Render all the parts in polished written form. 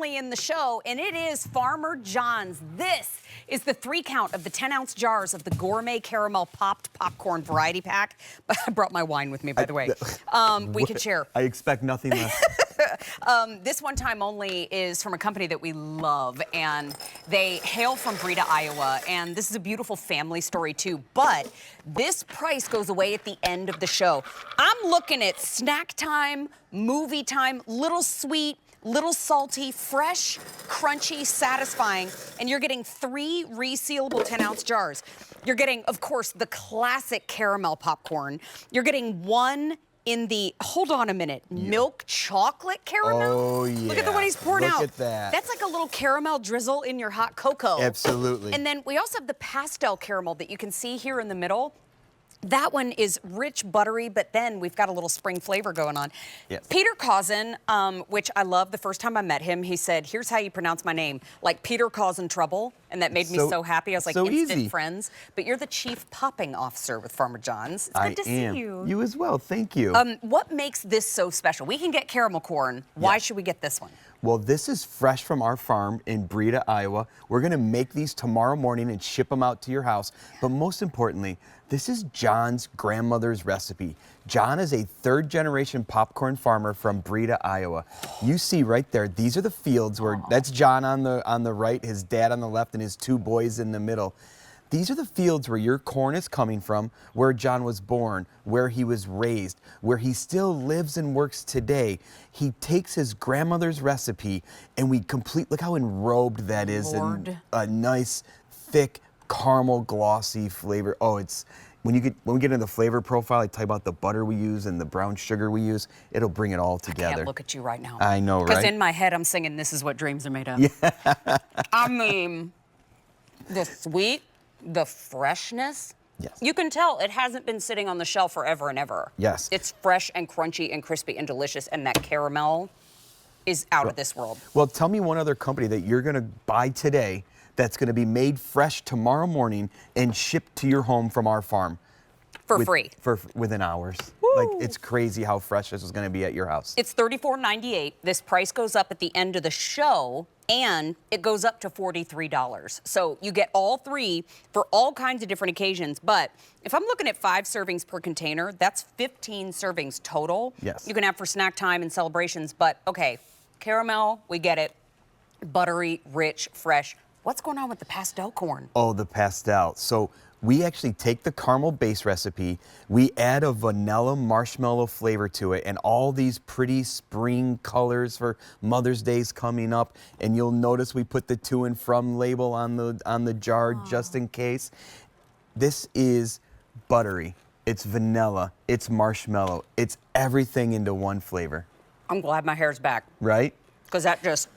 only in the show, and it is Farmer Jon's. This is the 3-count of the 10-ounce jars of the Gourmet Caramel Popped Popcorn Variety Pack. But I brought my wine with me, by the way. We could share. I expect nothing less. This one time only is from a company that we love, and they hail from Breda, Iowa, and this is a beautiful family story too, but this price goes away at the end of the show. I'm looking at snack time, movie time, little sweet, little salty, fresh, crunchy, satisfying, and you're getting 3 resealable 10-ounce jars. You're getting, of course, the classic caramel popcorn. You're getting one in the, hold on a minute, milk chocolate caramel? Oh, yeah. Look at the one he's pouring out. Look at that. That's like a little caramel drizzle in your hot cocoa. Absolutely. And then we also have the pastel caramel that you can see here in the middle. That one is rich, buttery, but then we've got a little spring flavor going on. Yes. Peter Cousin, which I love, the first time I met him, he said, here's how you pronounce my name, like Peter Causing Trouble, and that made me so happy. I was like, so instant easy. friends. But you're the chief popping officer with Farmer Jon's. It's good to see you. You as well, thank you. What makes this so special? We can get caramel corn. Why should we get this one? Well, this is fresh from our farm in Breda, Iowa. We're gonna make these tomorrow morning and ship them out to your house. But most importantly, this is John's grandmother's recipe. John is a 3rd-generation popcorn farmer from Breda, Iowa. You see right there, these are the fields where, that's John on the right, his dad on the left, and his 2 boys in the middle. These are the fields where your corn is coming from, where John was born, where he was raised, where he still lives and works today. He takes his grandmother's recipe and we look how enrobed that is in a nice, thick, caramel, glossy flavor. Oh, it's, when we get into the flavor profile, I tell you about the butter we use and the brown sugar we use. It'll bring it all together. I can't look at you right now. I know, right? Because in my head, I'm singing, this is what dreams are made of. Yeah. I mean, the sweet, the freshness. Yes. You can tell it hasn't been sitting on the shelf forever and ever. Yes. It's fresh and crunchy and crispy and delicious, and that caramel is out of this world. Well, tell me one other company that you're going to buy today that's going to be made fresh tomorrow morning and shipped to your home from our farm. For free. Within hours. Woo. Like, it's crazy how fresh this is going to be at your house. It's $34.98. This price goes up at the end of the show, and it goes up to $43. So you get all 3 for all kinds of different occasions. But if I'm looking at 5 servings per container, that's 15 servings total. Yes. You can have for snack time and celebrations. But, okay, caramel, we get it. Buttery, rich, fresh. What's going on with the pastel corn? Oh, the pastel. So we actually take the caramel base recipe, we add a vanilla marshmallow flavor to it, and all these pretty spring colors for Mother's Day's coming up. And you'll notice we put the to and from label on the jar just in case. This is buttery, it's vanilla, it's marshmallow, it's everything into one flavor. I'm glad my hair's back. Right? Because that just,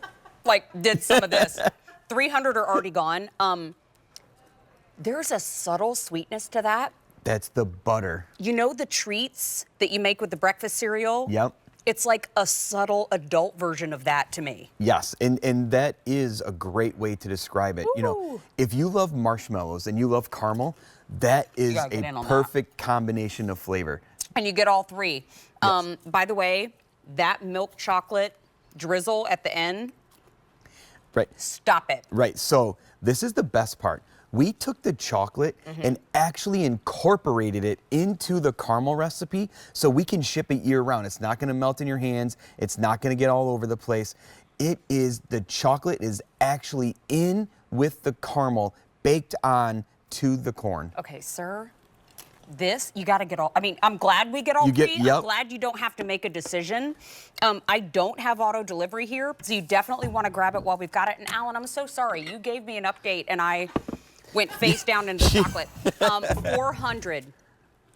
like, did some of this. 300 are already gone. There's a subtle sweetness to that. That's the butter. You know the treats that you make with the breakfast cereal? Yep. It's like a subtle adult version of that to me. Yes, and that is a great way to describe it. Ooh. You know, if you love marshmallows and you love caramel, that is a perfect combination of flavor. And you get all 3. Yes. By the way, that milk chocolate drizzle at the end, Right. stop it. Right, so this is the best part. We took the chocolate and actually incorporated it into the caramel recipe so we can ship it year-round. It's not going to melt in your hands. It's not going to get all over the place. The chocolate is actually in with the caramel, baked on to the corn. Okay, sir. This, you got to get all, I mean, I'm glad we get all 3. I'm glad you don't have to make a decision. I don't have auto delivery here, so you definitely want to grab it while we've got it. And Alan, I'm so sorry. You gave me an update, and I went face down into chocolate. 400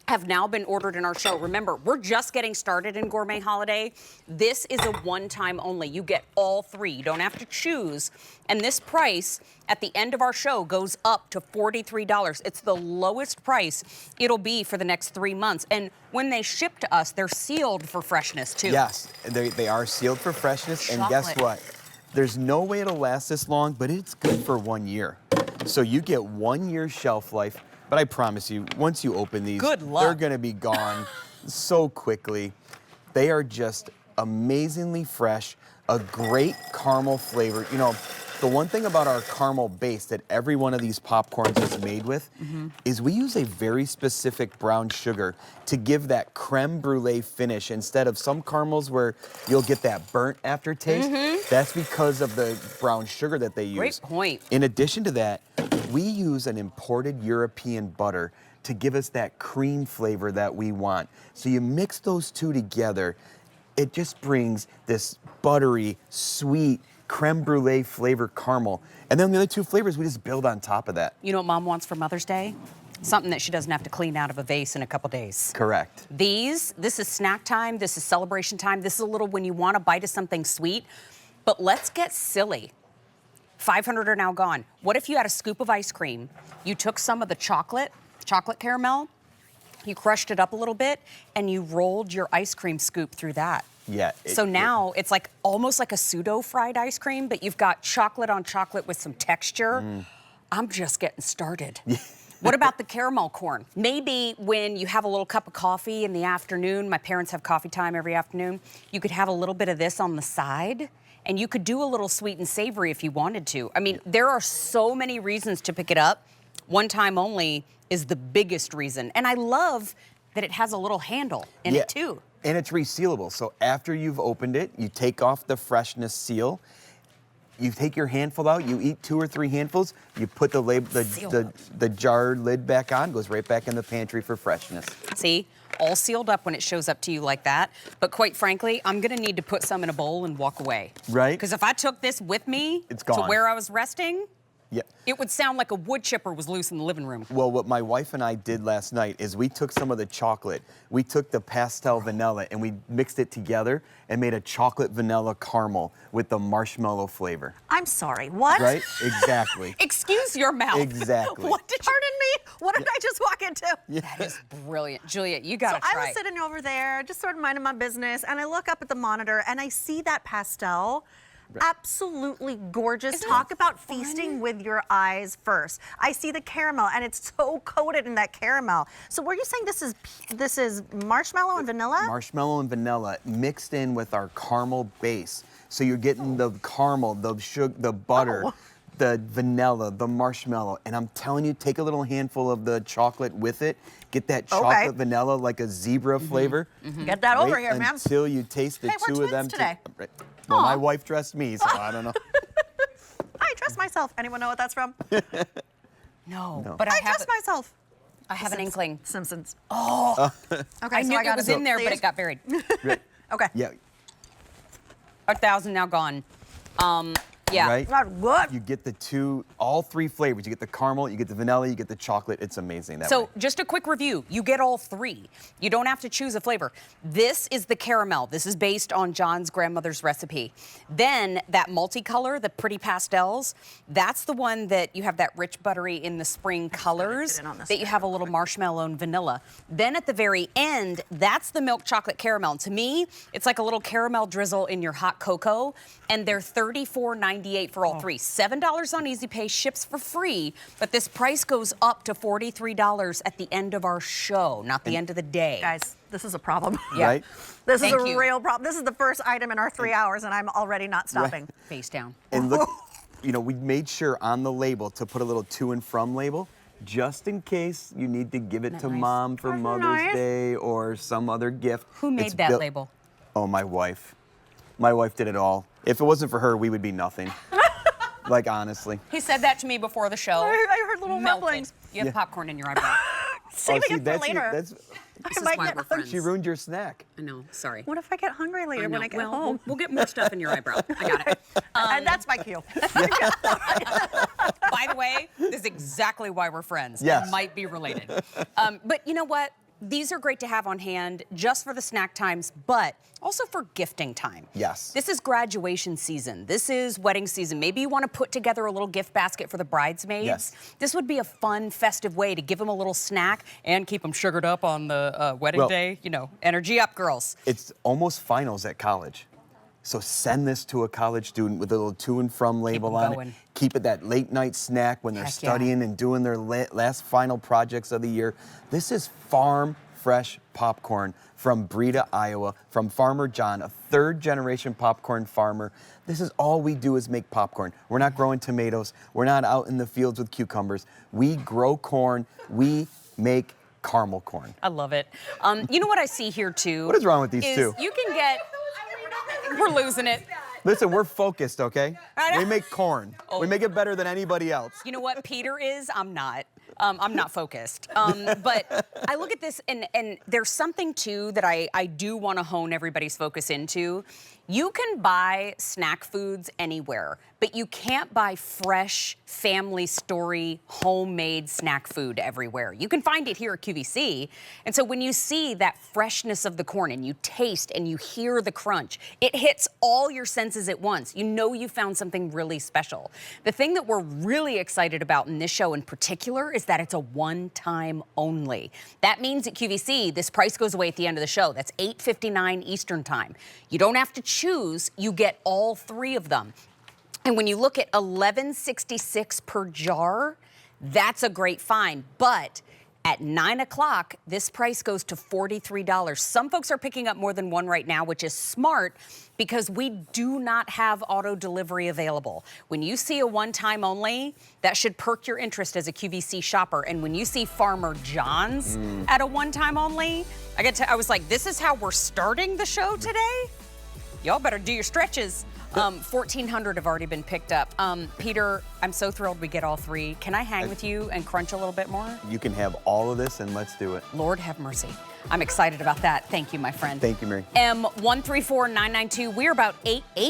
have now been ordered in our show. Remember, we're just getting started in Gourmet Holiday. This is a one-time only. You get all 3. You don't have to choose. And this price at the end of our show goes up to $43. It's the lowest price it'll be for the next 3 months. And when they ship to us, they're sealed for freshness, too. Yes, they are sealed for freshness. And guess what? There's no way it'll last this long, but it's good for 1 year. So you get 1 year shelf life. But I promise you, once you open these, they're going to be gone so quickly. They are just amazingly fresh, a great caramel flavor. You know, the one thing about our caramel base that every one of these popcorns is made with is we use a very specific brown sugar to give that creme brulee finish instead of some caramels where you'll get that burnt aftertaste. That's because of the brown sugar that they use. Great point. In addition to that, we use an imported European butter to give us that cream flavor that we want. So you mix those two together, it just brings this buttery, sweet, creme brulee flavor caramel. And then the other two flavors, we just build on top of that. You know what Mom wants for Mother's Day? Something that she doesn't have to clean out of a vase in a couple days. Correct. This is snack time, this is celebration time, this is a little when you want a bite of something sweet. But let's get silly. 500 are now gone. What if you had a scoop of ice cream, you took some of the chocolate caramel, you crushed it up a little bit, and you rolled your ice cream scoop through that? Yeah. So now it's like almost like a pseudo fried ice cream, but you've got chocolate on chocolate with some texture. I'm just getting started. What about the caramel corn? Maybe when you have a little cup of coffee in the afternoon, my parents have coffee time every afternoon, you could have a little bit of this on the side, and you could do a little sweet and savory if you wanted to. I mean, there are so many reasons to pick it up. One time only is the biggest reason. And I love that it has a little handle in it too. And it's resealable. So after you've opened it, you take off the freshness seal. You take your handful out, you eat 2 or 3 handfuls, you put the jar lid back on, goes right back in the pantry for freshness. See, all sealed up when it shows up to you like that. But quite frankly, I'm gonna need to put some in a bowl and walk away. Right. Because if I took this with me It's gone. to where I was resting, Yeah. it would sound like a wood chipper was loose in the living room. Well, what my wife and I did last night is we took some of the chocolate, we took the pastel vanilla, and we mixed it together and made a chocolate vanilla caramel with the marshmallow flavor. I'm sorry, what? Right? Exactly. Excuse your mouth. Exactly. What did you... Pardon me? What did I just walk into? That is brilliant. Juliet, you gotta So try I was sitting over there, just sort of minding my business, and I look up at the monitor and I see that pastel. Absolutely gorgeous. Talk about feasting with your eyes first. I see the caramel, and it's so coated in that caramel. So were you saying this is marshmallow and vanilla? Marshmallow and vanilla mixed in with our caramel base. So you're getting the caramel, the sugar, the butter, the vanilla, the marshmallow. And I'm telling you, take a little handful of the chocolate with it. Get that chocolate vanilla like a zebra flavor. Get that over here, ma'am. Until you taste the Hey, we're two of them twins today. Well, my wife dressed me, so I don't know. I dress myself. Anyone know what that's from? No, but I dress myself. I have an inkling. Simpsons. Oh. Okay, I knew it got was it. in there, but it got buried. Okay. Yeah. 1,000 now gone. Yeah. Right? Not good. You get all 3 flavors. You get the caramel, you get the vanilla, you get the chocolate. It's amazing that way. So just a quick review. You get all 3. You don't have to choose a flavor. This is the caramel. This is based on John's grandmother's recipe. Then that multicolor, the pretty pastels, that's the one that you have that rich buttery in the spring colors that you have a little marshmallow and vanilla. Then at the very end, that's the milk chocolate caramel. And to me, it's like a little caramel drizzle in your hot cocoa. And they're $34.98 for all 3. $7 on Easy Pay, ships for free, but this price goes up to $43 at the end of our show, not the end of the day. Guys, this is a problem. Yeah. Right? This is a real problem. This is the first item in our 3 hours, and I'm already not stopping. Face down. And look, you know, we made sure on the label to put a little to and from label, just in case you need to give it to Mom for Mother's Day or some other gift. Who made that label? Oh, my wife. My wife did it all. If it wasn't for her, we would be nothing. Like, honestly. He said that to me before the show. I heard little Melted. rumblings. You have popcorn in your eyebrow. Saving it for later. This is might why get we're hungry. friends. She ruined your snack. I know, sorry. What if I get hungry later when I get home? We'll get more stuff in your eyebrow. I got it. And that's my cue. By the way, this is exactly why we're friends. Yes. It might be related. But you know what? These are great to have on hand just for the snack times, but also for gifting time. Yes. This is graduation season. This is wedding season. Maybe you want to put together a little gift basket for the bridesmaids. Yes. This would be a fun, festive way to give them a little snack and keep them sugared up on the wedding day. You know, energy up, girls. It's almost finals at college. So send this to a college student with a little to and from label on it. Keep it that late night snack when they're studying and doing their last final projects of the year. This is farm fresh popcorn from Breda, Iowa, from Farmer Jon, a third-generation popcorn farmer. This is all we do is make popcorn. We're not growing tomatoes. We're not out in the fields with cucumbers. We grow corn. We make caramel corn. I love it. You know what I see here too? What is wrong with these two? You can get, we're losing it. Listen, we're focused, okay? I know. We make corn. We make it better than anybody else. You know what Peter is? I'm not. I'm not focused. But I look at this and there's something too that I do want to hone everybody's focus into. You can buy snack foods anywhere, but you can't buy fresh, family story, homemade snack food everywhere. You can find it here at QVC. And so when you see that freshness of the corn and you taste and you hear the crunch, it hits all your senses at once. You know you found something really special. The thing that we're really excited about in this show in particular is that it's a one-time only. That means at QVC, this price goes away at the end of the show. That's $8:59 Eastern Time. You don't have to choose, you get all three of them. And when you look at $11.66 per jar, that's a great find. But at 9 o'clock, this price goes to $43. Some folks are picking up more than one right now, which is smart because we do not have auto delivery available. When you see a one-time only, that should perk your interest as a QVC shopper. And when you see Farmer Jon's at a one-time only, I was like, this is how we're starting the show today? Y'all better do your stretches. 1,400 have already been picked up. Peter, I'm so thrilled we get all three. Can I hang with you and crunch a little bit more? You can have all of this, and let's do it. Lord have mercy. I'm excited about that. Thank you, my friend. Thank you, Mary. M134992. We're about 8